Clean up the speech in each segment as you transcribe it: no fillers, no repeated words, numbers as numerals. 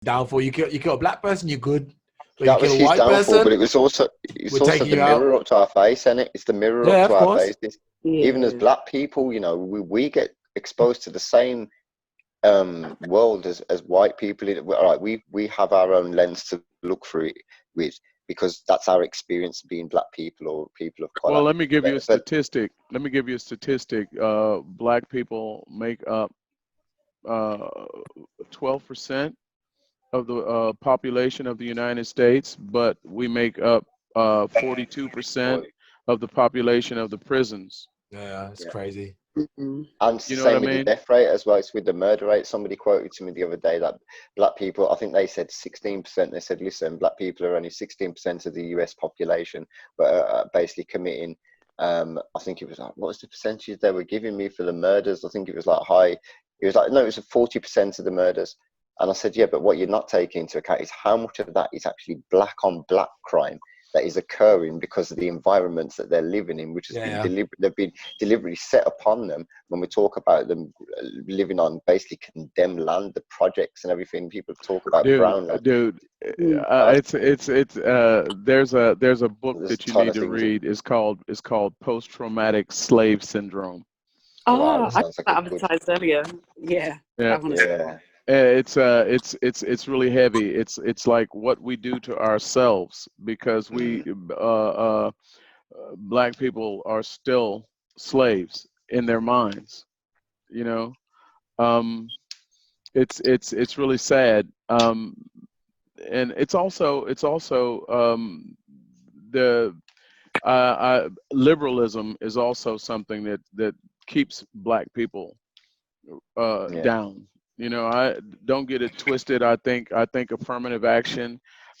downfall. You kill a black person, you're good. But you That was kill a his white downfall, but person, it's also we're the taking you mirror out. up to our face, and it's the mirror up Yeah, to of our course. faces. Yeah. Even as black people, you know, we get exposed to the same world as white people. All right, we have our own lens to look through it with, because that's our experience being black people or people of color. Well, let me give you a But statistic. Black people make up 12% of the population of the United States, but we make up 42% of the population of the prisons. Yeah, it's crazy. Mm-hmm. and it's the You know what I same with the mean? death rate as well. It's with the murder rate. Somebody quoted to me the other day that black people, I think they said 16%. They said, listen, black people are only 16% of the US population, but basically committing, I think it was like, what was the percentage they were giving me for the murders? I think it was like high. It was like, no, it was 40% of the murders. And I said, yeah, but what you're not taking into account is how much of that is actually black on black crime that is occurring because of the environments that they're living in, which has they've been deliberately set upon them. When we talk about them living on basically condemned land, the projects and everything, people talk about brown land. There's a book There's that a you ton need of to things. read. It's called Post-Traumatic Slave Syndrome. Wow, I sounds like a good. advertised earlier. Yeah. Yeah. Yeah. It's really heavy. It's like what we do to ourselves, because we black people are still slaves in their minds. You know, it's really sad. And it's also the liberalism is also something that keeps black people Yeah. down. You know, I don't get it twisted. I think affirmative action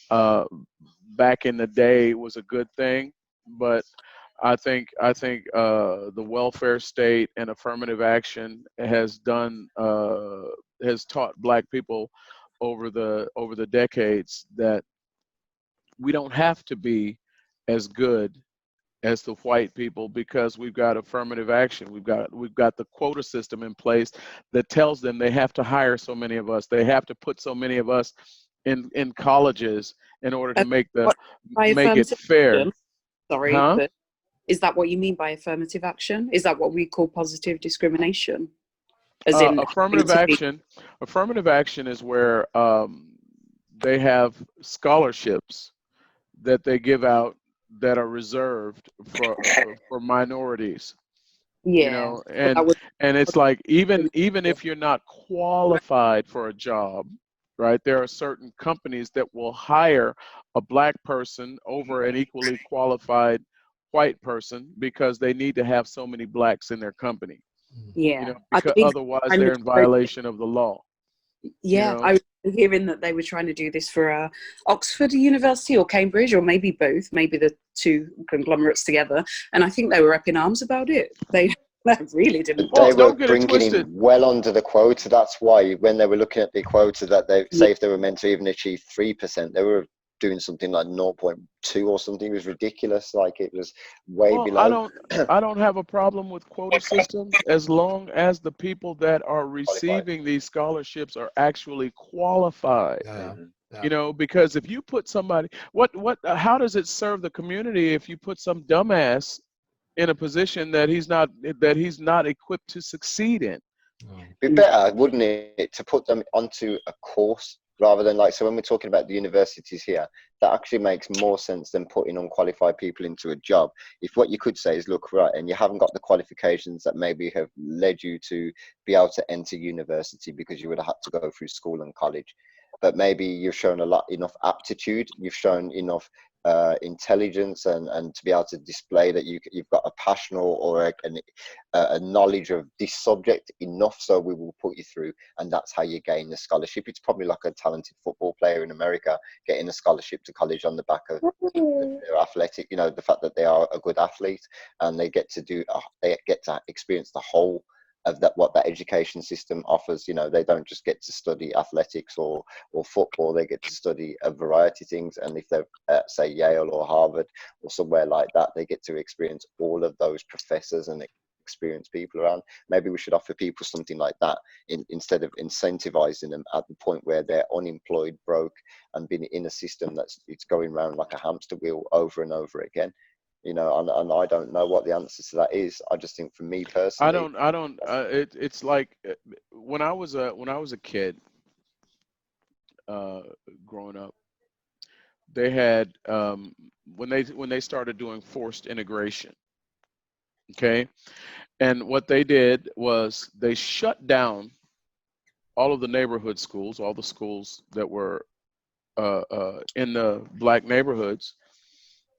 back in the day was a good thing, but I think the welfare state and affirmative action has taught black people over the decades that we don't have to be as good as the white people, because we've got affirmative action. We've got the quota system in place that tells them they have to hire so many of us. They have to put so many of us in colleges in order to make it fair. Action? Sorry, Huh? but is that what you mean by affirmative action? Is that what we call positive discrimination? As in affirmative action is where they have scholarships that they give out that are reserved for minorities. Yeah. You know, and it's like, even if you're not qualified for a job, right, there are certain companies that will hire a black person over an equally qualified white person because they need to have so many blacks in their company. Yeah. You know, because otherwise they're in violation of the law. Yeah, You know? I was hearing that they were trying to do this for Oxford University or Cambridge, or maybe both, maybe the two conglomerates together. And I think they were up in arms about it. They really didn't. They were don't get it bringing twisted. in well under the quota. That's why when they were looking at the quota, that they say if they were meant to even achieve 3%, they were doing something like 0.2 or something. It was ridiculous. Like, it was way below. I don't have a problem with quota systems as long as the people that are receiving these scholarships are actually qualified. You know, because if you put somebody, how does it serve the community if you put some dumbass in a position that he's not equipped to succeed in? It'd be better, wouldn't it, to put them onto a course rather than, like, so when we're talking about the universities here, that actually makes more sense than putting unqualified people into a job. If what you could say is, look, right, and you haven't got the qualifications that maybe have led you to be able to enter university because you would have had to go through school and college, but maybe you've shown enough aptitude, you've shown enough intelligence and to be able to display that you've got a passion or a knowledge of this subject enough, so we will put you through, and that's how you gain the scholarship. It's probably like a talented football player in America getting a scholarship to college on the back of their athletic, you know, the fact that they are a good athlete, and they get to experience the whole of that, what that education system offers. You know, they don't just get to study athletics or football, they get to study a variety of things. And if they're at, say, Yale or Harvard or somewhere like that, they get to experience all of those professors and experienced people around. Maybe we should offer people something like that instead of incentivizing them at the point where they're unemployed, broke, and been in a system it's going around like a hamster wheel over and over again. You know, and I don't know what the answer to that is. I just think for me personally, It's like when I was a kid, growing up, they had when they started doing forced integration. Okay, and what they did was they shut down all of the neighborhood schools, all the schools that were in the black neighborhoods,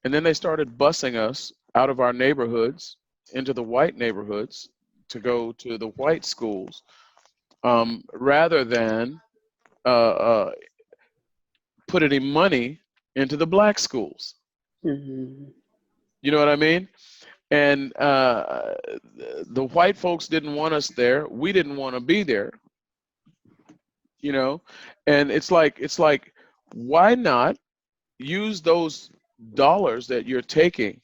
and then they started busing us out of our neighborhoods into the white neighborhoods to go to the white schools, rather than put any money into the black schools. Mm-hmm. You know what I mean? And the white folks didn't want us there. We didn't want to be there. You know, and it's like, why not use those dollars that you're taking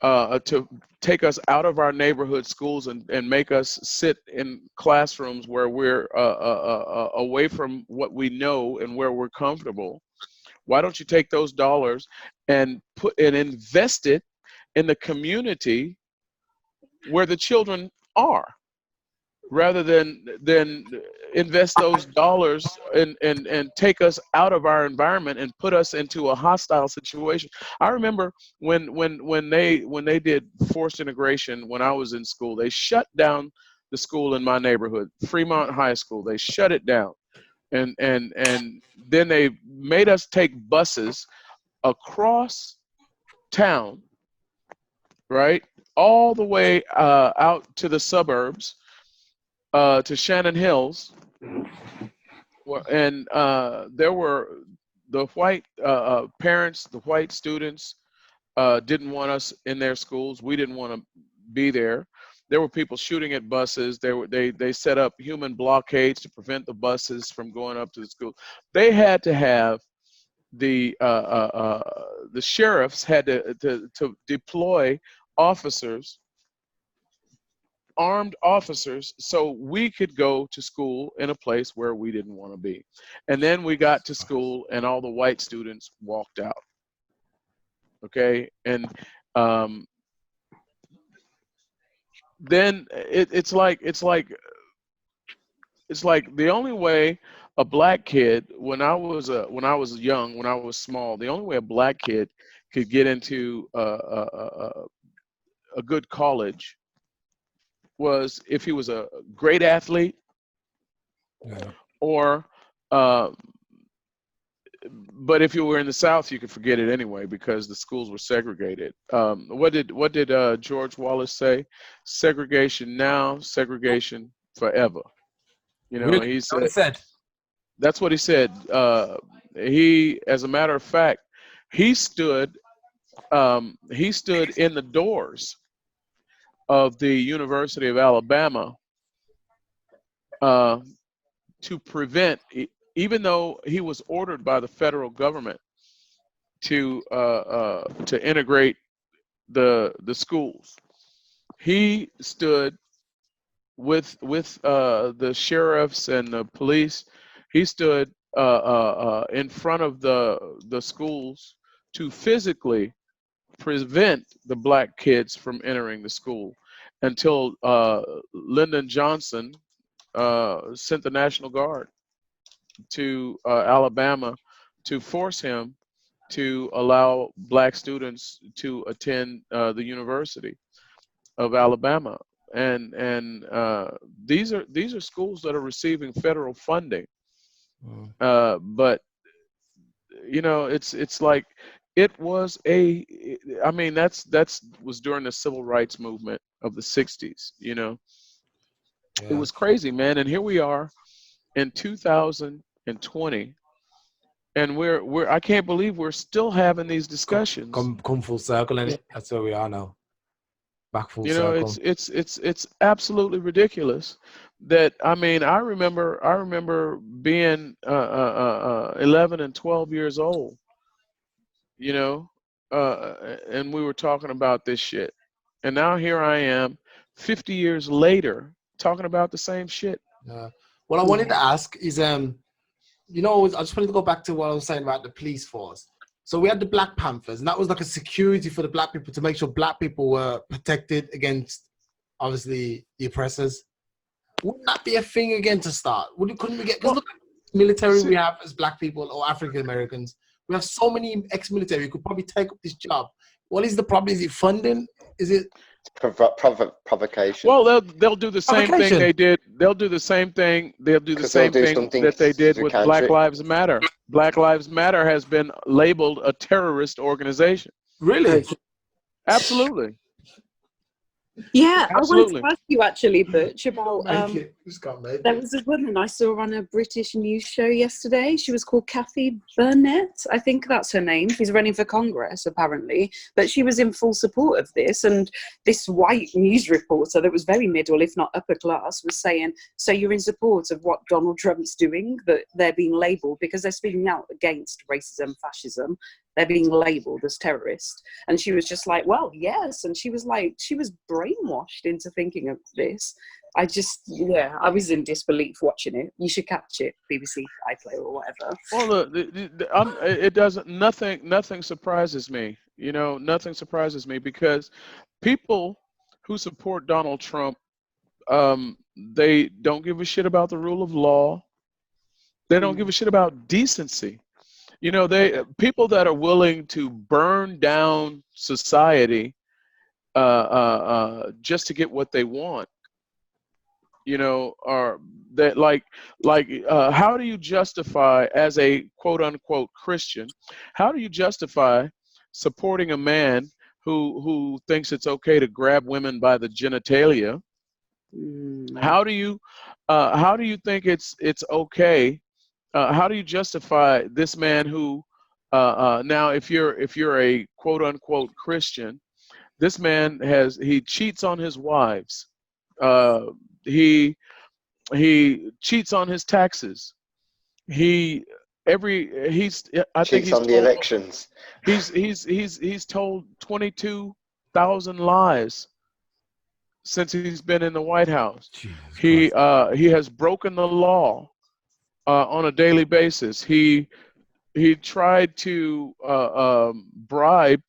to take us out of our neighborhood schools and make us sit in classrooms where we're away from what we know and where we're comfortable? Why don't you take those dollars and invest it in the community where the children are, rather than invest those dollars and take us out of our environment and put us into a hostile situation? I remember when they did forced integration when I was in school, they shut down the school in my neighborhood, Fremont High School. They shut it down, and then they made us take buses across town, right, all the way out to the suburbs, to Shannon Hills, and there were the white parents, the white students didn't want us in their schools. We didn't want to be there. There were people shooting at buses. They set up human blockades to prevent the buses from going up to the school. They had to have the sheriffs had to deploy officers, armed officers, so we could go to school in a place where we didn't want to be. And then we got to school and all the white students walked out. Okay, and then it's like the only way a black kid, when I was young, when I was small, the only way a black kid could get into a good college was if he was a great athlete, Yeah. or but if you were in the South, you could forget it anyway because the schools were segregated. What did George Wallace say? Segregation now, segregation forever. You know, Really? he That's what it said. said. That's what he said. He, as a matter of fact, he stood in the doors of the University of Alabama to prevent, even though he was ordered by the federal government to integrate the schools. He stood with the sheriffs and the police. He stood in front of the schools to physically prevent the black kids from entering the school, until Lyndon Johnson sent the National Guard to Alabama to force him to allow black students to attend the University of Alabama. And these are schools that are receiving federal funding. But you know, it's like it was I mean, that's was during the civil rights movement of the 60s, you know. Yeah. It was crazy, man. And here we are in 2020, and we're I can't believe we're still having these discussions. Come full circle, innit? That's where we are now. Back full You know, circle. it's absolutely ridiculous. That, I mean, I remember being 11 and 12 years old, you know, and we were talking about this shit. And now here I am, 50 years later talking about the same shit. What I wanted to ask is, you know, I just wanted to go back to what I was saying about the police force. So we had the Black Panthers, and that was like a security for the black people to make sure black people were protected against, obviously, the oppressors. Wouldn't that be a thing again to start? Couldn't we get, because look at the military we have as black people or African Americans. We have so many ex-military who could probably take up this job. What is the problem? Is it funding? Is it provocation? Well, they'll do the same thing they did. They'll do the same thing. They'll do the same thing that they did with Black Lives Matter. Black Lives Matter has been labeled a terrorist organization. Really? Absolutely. Yeah, Absolutely. I wanted to ask you actually, Butch, about there it. was a woman I saw on a British news show yesterday. She was called Kathy Burnett. I think that's her name. She's running for Congress, apparently. But she was in full support of this. And this white news reporter that was very middle, if not upper class, was saying, so you're in support of what Donald Trump's doing, that they're being labelled because they're speaking out against racism, fascism. They're being labelled as terrorists. And she was just like, well, yes. And she was like, she was brainwashed into thinking of this. I was in disbelief watching it. You should catch it, BBC iPlayer or whatever. Well, it doesn't, nothing surprises me. You know, nothing surprises me because people who support Donald Trump, they don't give a shit about the rule of law. They don't give a shit about decency. You know, people that are willing to burn down society just to get what they want, you know, are that how do you justify, as a quote unquote Christian, how do you justify supporting a man who thinks it's okay to grab women by the genitalia? How do you think it's okay? How do you justify this man who now, if you're a quote unquote Christian, this man he cheats on his wives, he cheats on his taxes, I think he's on the elections. He's told 22,000 lies since he's been in the White House. He has broken the law on a daily basis. He tried to bribe,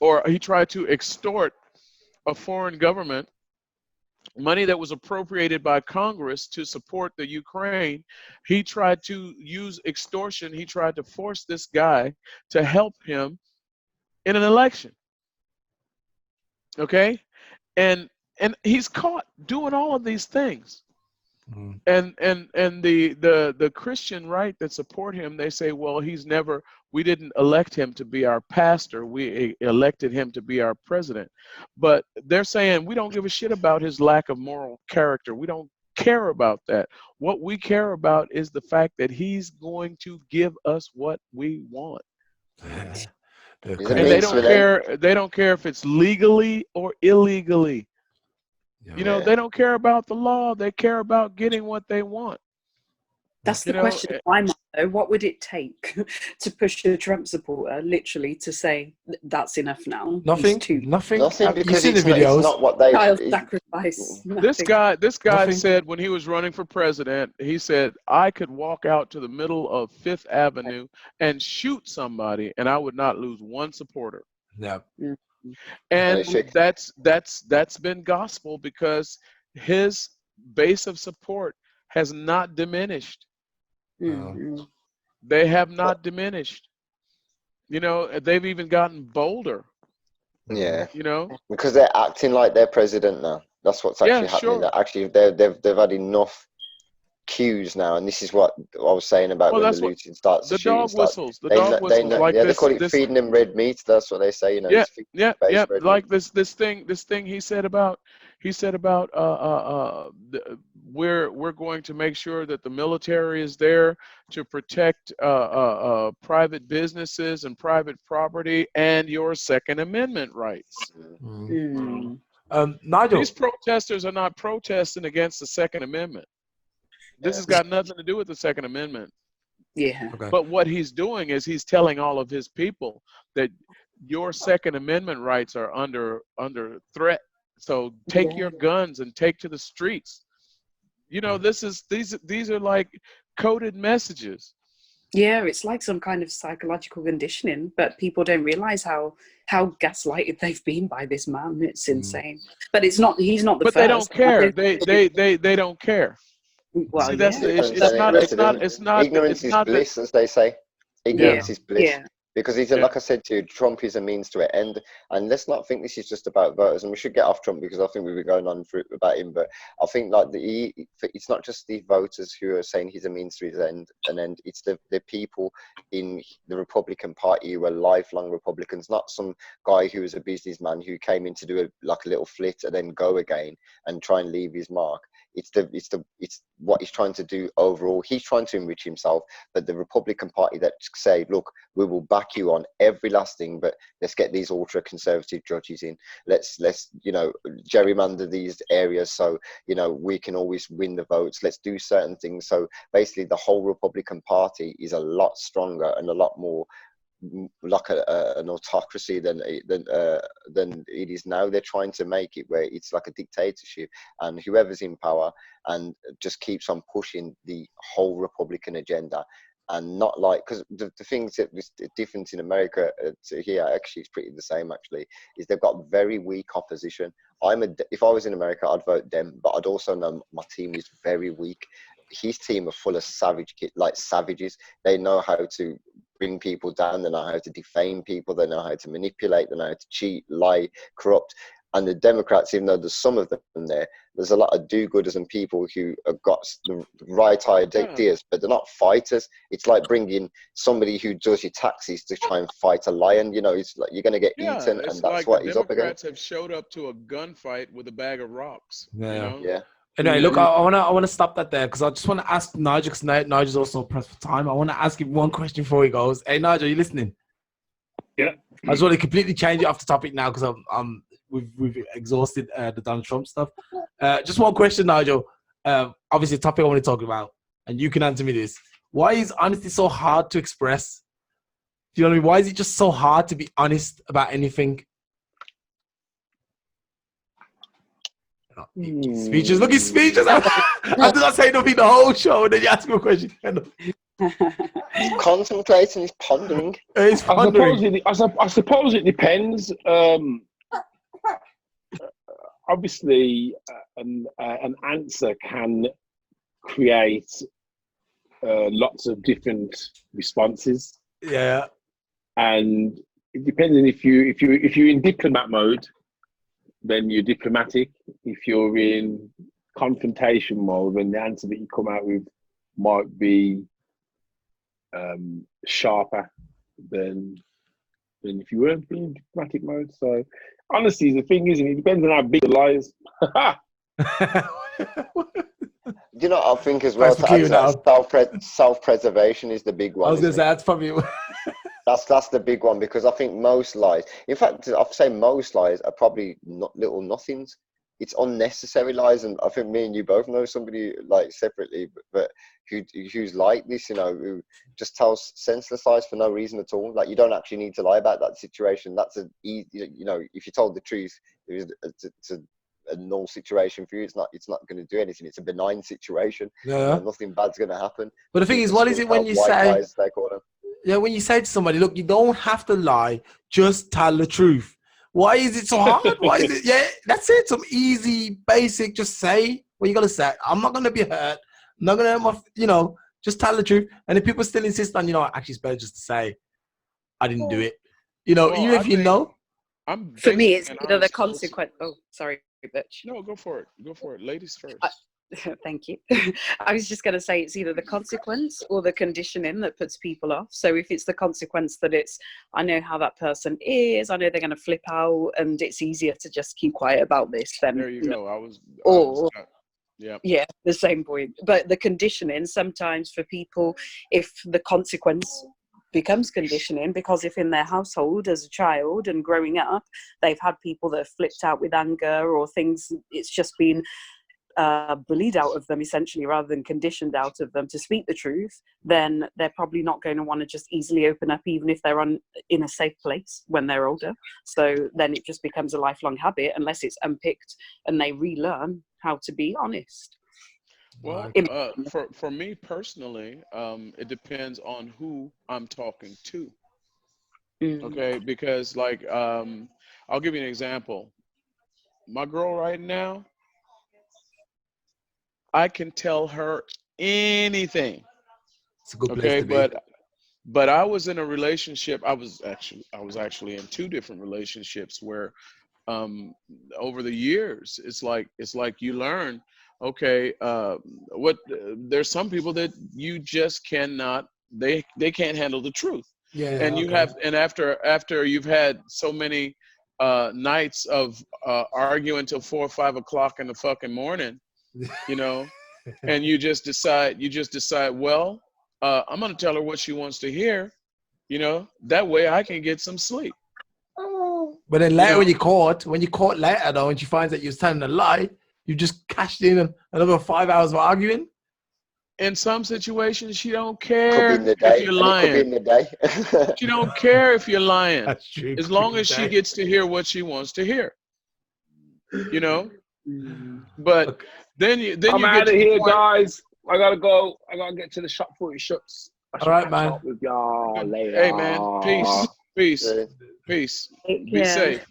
or he tried to extort a foreign government money that was appropriated by Congress to support the Ukraine. He tried to use extortion. He tried to force this guy to help him in an election. Okay? And he's caught doing all of these things. And the Christian right that support him, they say, well, we didn't elect him to be our pastor, we elected him to be our president. But they're saying we don't give a shit about his lack of moral character. We don't care about that. What we care about is the fact that he's going to give us what we want. And they don't care if it's legally or illegally. You know, they don't care about the law. They care about getting what they want. That's the question in my mind, though. What would it take to push a Trump supporter, literally, to say that's enough now? Nothing. Because you see the videos. It's not what they. Child sacrifice. This guy said when he was running for president, he said, I could walk out to the middle of Fifth Avenue and shoot somebody, and I would not lose one supporter. Yeah. And that's been gospel, because his base of support has not diminished. They have not diminished. You know, they've even gotten bolder. Yeah. You know, because they're acting like they're president now. That's what's actually happening. Sure. That actually they've had enough cues now, and this is what I was saying about when the looting starts. The dog whistles. The dog whistles. Like they call it feeding them red meat. That's what they say. You know. Yeah. Like this thing he said about we're going to make sure that the military is there to protect private businesses and private property and your Second Amendment rights. Nigel, these protesters are not protesting against the Second Amendment. This has got nothing to do with the Second Amendment. Yeah. Okay. But what he's doing is he's telling all of his people that your Second Amendment rights are under threat. So take Yeah. your guns and take to the streets. You know, these are like coded messages. Yeah, it's like some kind of psychological conditioning, but people don't realize how gaslighted they've been by this man. It's insane. But he's not the But first. they don't care. They don't care. Well, See, that's yeah. the issue. Ignorance is bliss, as they say. Yeah, Ignorance is bliss. yeah. Because he's Yeah. like I said to you, Trump is a means to an end. And let's not think this is just about voters. And we should get off Trump because I think we've been going on about him. But I think like it's not just the voters who are saying he's a means to his end. It's the people in the Republican Party who are lifelong Republicans, not some guy who was a businessman who came in to do a little flit and then go again and try and leave his mark. It's what he's trying to do overall. He's trying to enrich himself, but the Republican Party that say, look, we will back you on every last thing, but let's get these ultra conservative judges in. Let's gerrymander these areas so we can always win the votes. Let's do certain things. So basically, the whole Republican Party is a lot stronger and a lot more like an autocracy than it is now. They're trying to make it where it's like a dictatorship, and whoever's in power and just keeps on pushing the whole Republican agenda. And not like, because the things that is different in America to here, actually it's pretty the same actually, is they've got very weak opposition. If I was in America, I'd vote Dem, but I'd also know my team is very weak. His team are full of savages. They know how to bring people down. They know how to defame people. They know how to manipulate. They know how to cheat, lie, corrupt. And the Democrats, even though there's some of them there's a lot of do-gooders and people who have got the right ideas, but they're not fighters. It's like bringing somebody who does your taxis to try and fight a lion. It's like you're going to get eaten, and that's like what he's up against. Democrats have showed up to a gunfight with a bag of rocks. Yeah. Yeah. Anyway, look, I want to stop that there because I just want to ask Nigel, because Nigel's also pressed for time. I want to ask him one question before he goes. Hey, Nigel, you listening? Yeah. I just want to completely change it off the topic now because we've exhausted the Donald Trump stuff. Just one question, Nigel. Obviously, a topic I want to talk about, and you can answer me this. Why is honesty so hard to express? Do you know what I mean? Why is it just so hard to be honest about anything? Speeches. Look, his speeches. I did not say nothing the whole show, and then you ask me a question. He's contemplating, he's pondering. He's pondering. I suppose it depends. Obviously, an answer can create lots of different responses. Yeah. And it depends on if you're in diplomat mode, then you're diplomatic. If you're in confrontation mode, then the answer that you come out with might be sharper than if you weren't in diplomatic mode. So honestly, the thing is, it depends on how big the lie is. I think as well, self-preservation is the big one. I was going to say, that's probably... That's the big one, because I think most lies, in fact, I'd say most lies are probably not little nothings. It's unnecessary lies, and I think me and you both know somebody like separately, but who's like this, who just tells senseless lies for no reason at all. Like, you don't actually need to lie about that situation. That's if you told the truth, it's a null situation for you. It's not going to do anything. It's a benign situation. Yeah. Nothing bad's going to happen. But the thing is, what is it when you say? Lies, they call them. Yeah, when you say to somebody, look, you don't have to lie, just tell the truth. Why is it so hard? Why is it? Yeah, that's it. Some easy, basic, just say what you got to say. I'm not going to be hurt. I'm not going to, just tell the truth. And if people still insist on, actually it's better just to say, I didn't do it. Even if you know. For me, it's either the consequence. Oh, sorry, Butch. No, go for it. Go for it. Ladies first. Thank you. I was just going to say it's either the consequence or the conditioning that puts people off. So if it's the consequence that I know how that person is, I know they're going to flip out, and it's easier to just keep quiet about this, then there you go. Yeah, the same point. But the conditioning, sometimes for people, if the consequence becomes conditioning, because if in their household as a child and growing up, they've had people that have flipped out with anger or things, it's just been bullied out of them, essentially, rather than conditioned out of them to speak the truth, then they're probably not going to want to just easily open up, even if they're in a safe place when they're older. So then it just becomes a lifelong habit, unless it's unpicked and they relearn how to be honest. Well, for me personally, it depends on who I'm talking to. Okay, because like I'll give you an example. My girl right now, I can tell her anything. It's a good place Okay, to be. but I was in a relationship. I was actually in two different relationships where over the years it's like you learn, okay, there's some people that you just cannot, they can't handle the truth. Yeah. And you have, and after you've had so many nights of arguing till 4 or 5 o'clock in the fucking morning, you know, and you just decide, well, I'm gonna tell her what she wants to hear, you know, that way I can get some sleep. But then later, when you caught later though, when she finds that you're telling a lie, you just cashed in another 5 hours of arguing. In some situations, she don't Could care be in the day. if you're lying. It could be in the day. She don't care if you're lying. That's true. As long as she gets to hear what she wants to hear, you know. But then I'm you out get of to the here, point, guys. I gotta go. I gotta get to the shop before it shuts. All right, man. With y'all later. hey man, peace. Be safe.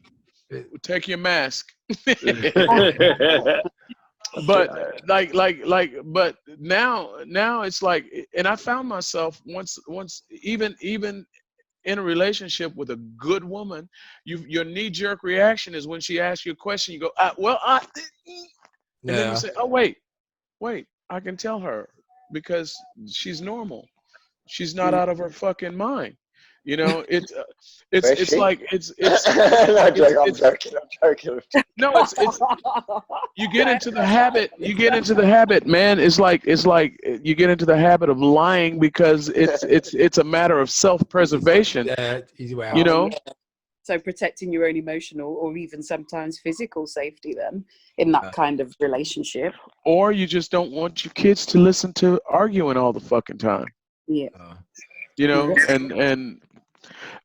Take your mask. But but now it's like, and I found myself once even in a relationship with a good woman, your knee-jerk reaction is when she asks you a question, you go, and then you say, oh wait, I can tell her because she's normal. She's not out of her fucking mind. You know, it's like it's I'm joking. no, it's you get into the habit, man. It's like you get into the habit of lying because it's a matter of self-preservation. Yeah, easy way out. You know. So protecting your own emotional or even sometimes physical safety then in that kind of relationship. Or you just don't want your kids to listen to arguing all the fucking time. Yeah. You know, and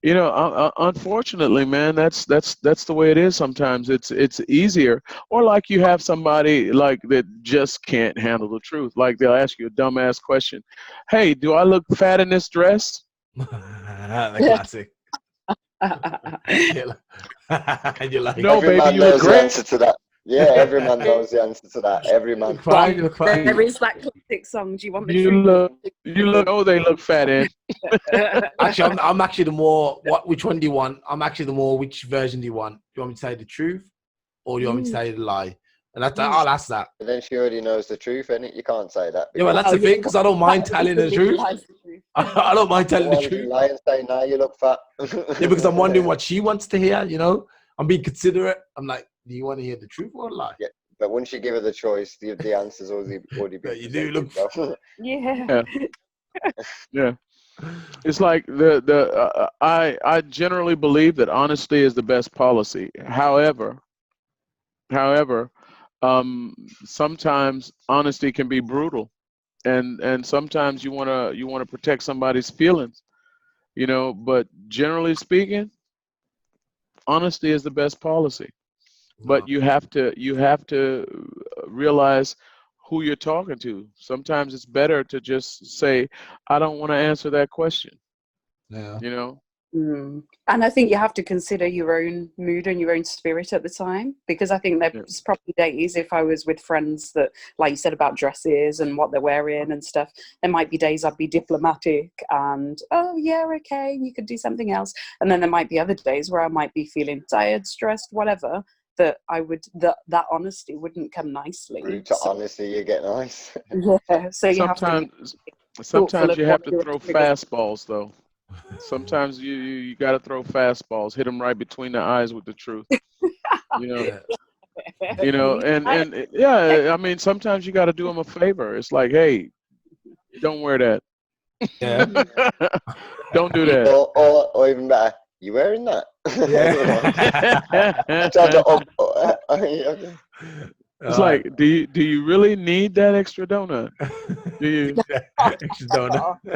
you know, unfortunately, man, that's the way it is sometimes. It's easier. Or like you have somebody like that just can't handle the truth. Like they'll ask you a dumbass question. Hey, do I look fat in this dress? The classic. You're like, no, every baby, man you look knows the great. answer to that. Yeah, every man knows the answer to that. Every man. fine, you look fine. There is that classic song. Do you want the You look. Oh, they look fat in. Actually, I'm actually the more. Which one do you want? I'm actually the more. Which version do you want? Do you want me to say the truth, or do you want me to say the lie? And I'll ask that. But then she already knows the truth, and you can't say that. Yeah, well, that's the thing, because I don't mind telling the truth. I don't mind telling the truth. Lie and say, "No, you look fat." Yeah, because I'm wondering what she wants to hear. You know, I'm being considerate. I'm like, do you want to hear the truth or a lie? Yeah, but once you give her the choice, the answer's already been. But you do look. Yeah. Yeah. It's like I generally believe that honesty is the best policy. However, sometimes honesty can be brutal, and sometimes you wanna protect somebody's feelings, you know. But generally speaking, honesty is the best policy. But you have to realize who you're talking to. Sometimes it's better to just say, I don't want to answer that question. Yeah. You know. And I think you have to consider your own mood and your own spirit at the time, because I think there's probably days, if I was with friends that, like you said about dresses and what they're wearing and stuff, there might be days I'd be diplomatic and, oh yeah, okay, you could do something else. And then there might be other days where I might be feeling tired, stressed, whatever, that I would, that honesty wouldn't come nicely. Rude to honesty, you get nice. Yeah, so you sometimes you have to throw fastballs though. Sometimes you got to throw fastballs, hit them right between the eyes with the truth. You know, you know, and yeah, I mean, sometimes you got to do them a favor. It's like, hey, don't wear that. Yeah. Don't do that. Or even better, you wearing that? Yeah. It's like, do you really need that extra donut? Do you? Extra donut. You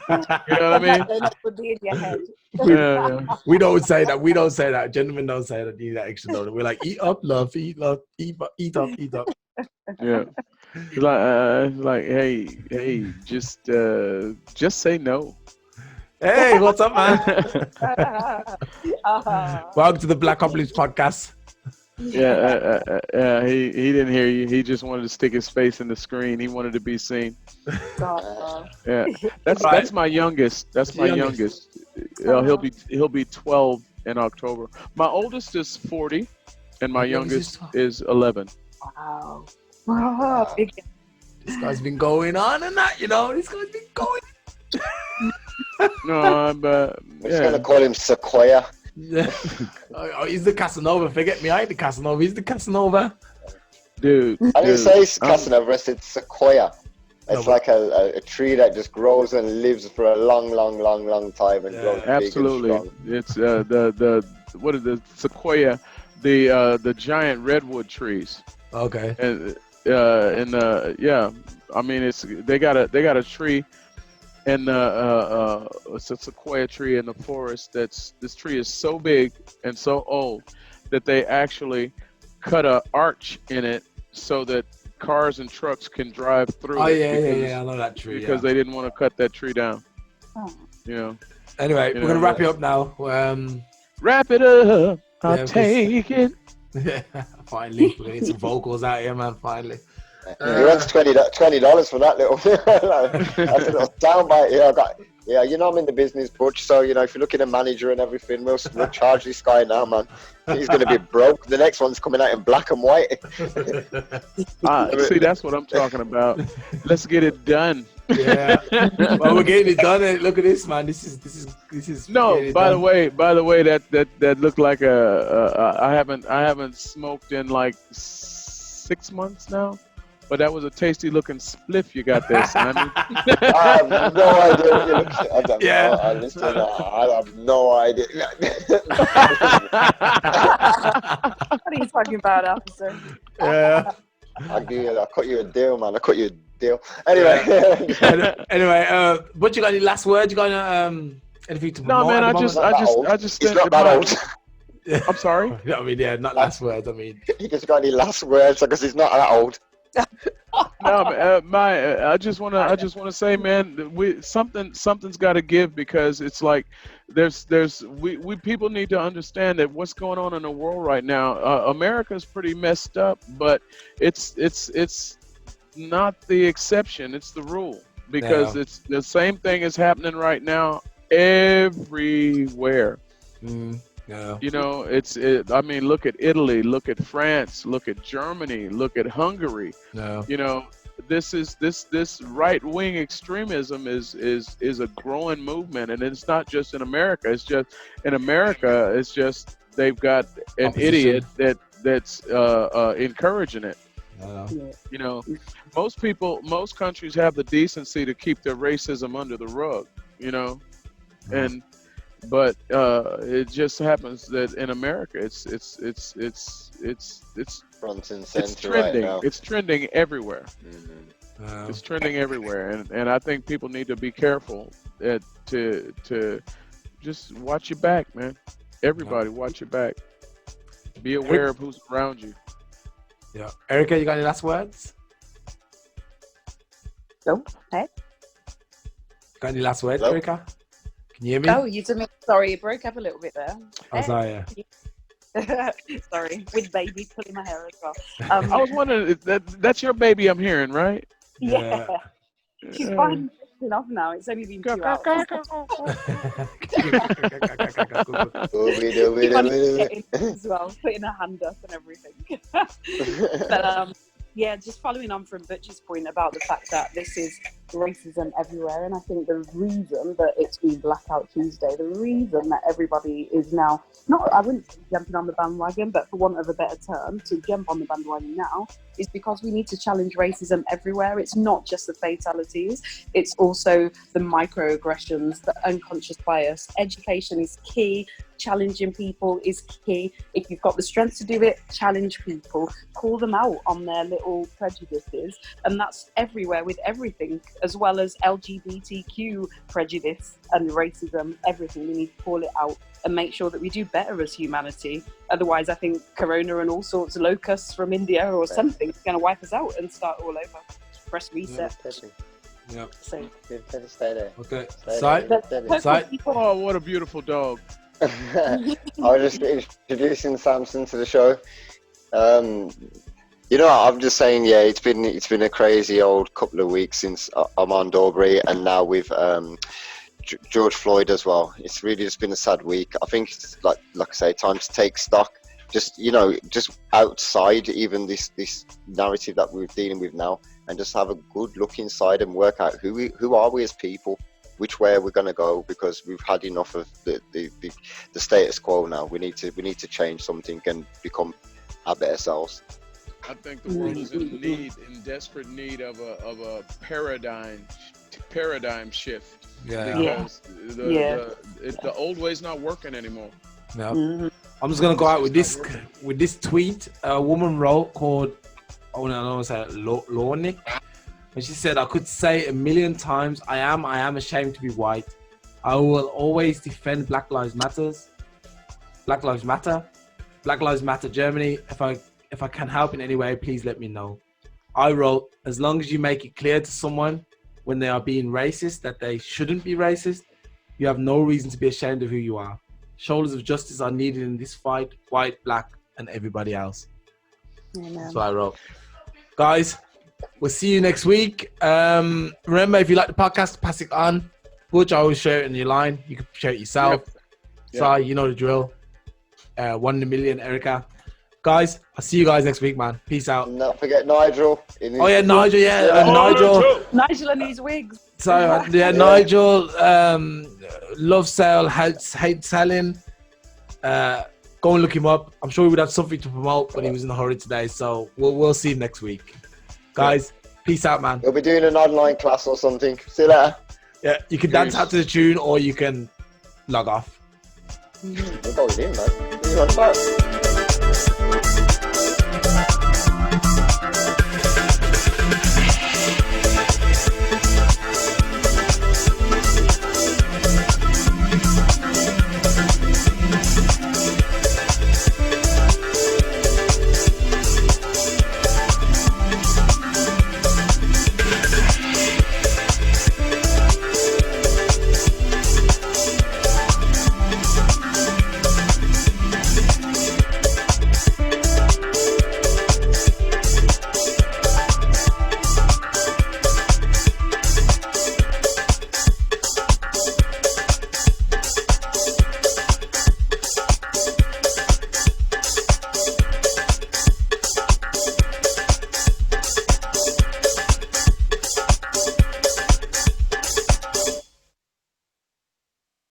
know what I mean? That would be in your head. Yeah. We don't say that. We don't say that. Gentlemen don't say that. Need that extra donut. We're like, eat up, love. Eat up. Eat up. Eat up. Yeah. It's like, hey, just say no. Hey, what's up, man? Uh-huh. Welcome to the Blackopolypse podcast. Yeah, he didn't hear you. He just wanted to stick his face in the screen. He wanted to be seen. Yeah, that's my youngest. That's my youngest. He'll be 12 in October. My oldest is 40, and my youngest is 11. Wow. Wow. This guy's been going on and that, you know. This guy's been going. No, but We're just gonna call him Sequoia. Yeah. Oh, he's the Casanova. Forget me, I ain't the Casanova. He's the Casanova. Dude. I didn't say Casanova, I said Sequoia. It's like a tree that just grows and lives for a long time and grows absolutely. big and strong. It's the sequoia, the giant redwood trees. Okay. And I mean they got a tree. And it's a sequoia tree in the forest. This tree is so big and so old that they actually cut an arch in it so that cars and trucks can drive through. Oh yeah, I know that tree. Because they didn't want to cut that tree down. Oh. You know. Anyway, we're gonna wrap it up now. Wrap it up. I'll take it. Yeah, finally, we're gonna get some vocals out here, man. Finally. He wants $20 for that little that's a little soundbite here. You know I'm in the business, Butch, so you know if you're looking at manager and everything, we'll charge this guy now, man. He's gonna be broke. The next one's coming out in black and white. See, that's what I'm talking about. Let's get it done. Yeah. Well, we're getting it done. And look at this, man. This is. No, by the way, that looked like I haven't smoked in like 6 months now. But that was a tasty looking spliff you got there, Simon. I have no idea what you're looking at. I have no idea. What are you talking about, officer? Yeah. I'll cut you a deal, man. I'll cut you a deal. Anyway. Anyway, but you got any last words? You got anything to promote? No, man. I just. It's not that old. I'm sorry. I mean, yeah, not last words. I mean, you just got any last words because he's not that old. No, I just want to say, man, something's got to give, because it's like we people need to understand that what's going on in the world right now. America's pretty messed up, but it's not the exception; it's the rule, because it's the same thing is happening right now everywhere. Yeah. You know, I mean, look at Italy, look at France, look at Germany, look at Hungary. No. You know, this right-wing extremism is a growing movement, and it's not just in America. It's just in America. It's just they've got an idiot that's encouraging it. You know, most countries have the decency to keep their racism under the rug. You know, But it just happens that in America, it's front and center. It's trending. Right now. It's trending everywhere. Mm-hmm. It's trending everywhere, and I think people need to be careful to just watch your back, man. Everybody, watch your back. Be aware of who's around you. Yeah, Erica, you got any last words? Nope. Hey. Got any last words, Hello? Erica? Can you hear me? Oh, you didn't. Sorry, it broke up a little bit there. Oh, sorry. Sorry, with baby pulling my hair as well. I was wondering, that's your baby I'm hearing, right? Yeah. She's fine enough now. It's only been 2 hours. As well, putting her hand up and everything. But yeah, just following on from Butch's point about the fact that this is racism everywhere, and I think the reason that it's been Blackout Tuesday, the reason that everybody is now, I wouldn't say jumping on the bandwagon, but for want of a better term, to jump on the bandwagon now, is because we need to challenge racism everywhere. It's not just the fatalities, it's also the microaggressions, the unconscious bias. Education is key. Challenging people is key. If you've got the strength to do it, challenge people, call them out on their little prejudices, and that's everywhere with everything, as well as LGBTQ prejudice and racism, everything. We need to call it out and make sure that we do better as humanity. Otherwise, I think Corona and all sorts of locusts from India or something is going to wipe us out and start all over. Press reset. Yeah. So, Stay there. Okay. Stay there. Side. Oh, what a beautiful dog. I was just introducing Samson to the show. You know, I'm just saying, yeah, it's been a crazy old couple of weeks since Armand Aubrey, and now with George Floyd as well. It's really just been a sad week. I think it's like I say, time to take stock. Just, you know, just outside even this narrative that we're dealing with now, and just have a good look inside and work out who are we as people, which way we're going to go, because we've had enough of the status quo now. We need to change something and become our better selves. I think the world is in desperate need of a paradigm shift. Yeah. Because the old way's not working anymore. Yeah. I'm just gonna go out with this tweet. A woman wrote called, I don't know, Lornick. And she said, I could say 1,000,000 times, I am ashamed to be white. I will always defend Black Lives Matter. Black Lives Matter Germany. If I can help in any way, please let me know. I wrote, as long as you make it clear to someone when they are being racist that they shouldn't be racist, you have no reason to be ashamed of who you are. Shoulders of justice are needed in this fight, white, black, and everybody else. Amen. That's what I wrote. Guys, we'll see you next week. Remember, if you like the podcast, pass it on. Butch, I always share it in your line. You can share it yourself. Yep. Sorry, you know the drill. 1 in a million, Erica. Guys, I'll see you guys next week, man. Peace out. Not forget Nigel. Oh yeah, Nigel. Yeah, Nigel. Nigel and his wigs. Sorry, yeah, Nigel. Love sale, hate selling. Go and look him up. I'm sure he would have something to promote, but he was in a hurry today. So we'll see him next week. Guys, peace out, man. We'll be doing an online class or something. See you later. Yeah, you can dance out to the tune or you can log off. We're going in, man. You're on fire.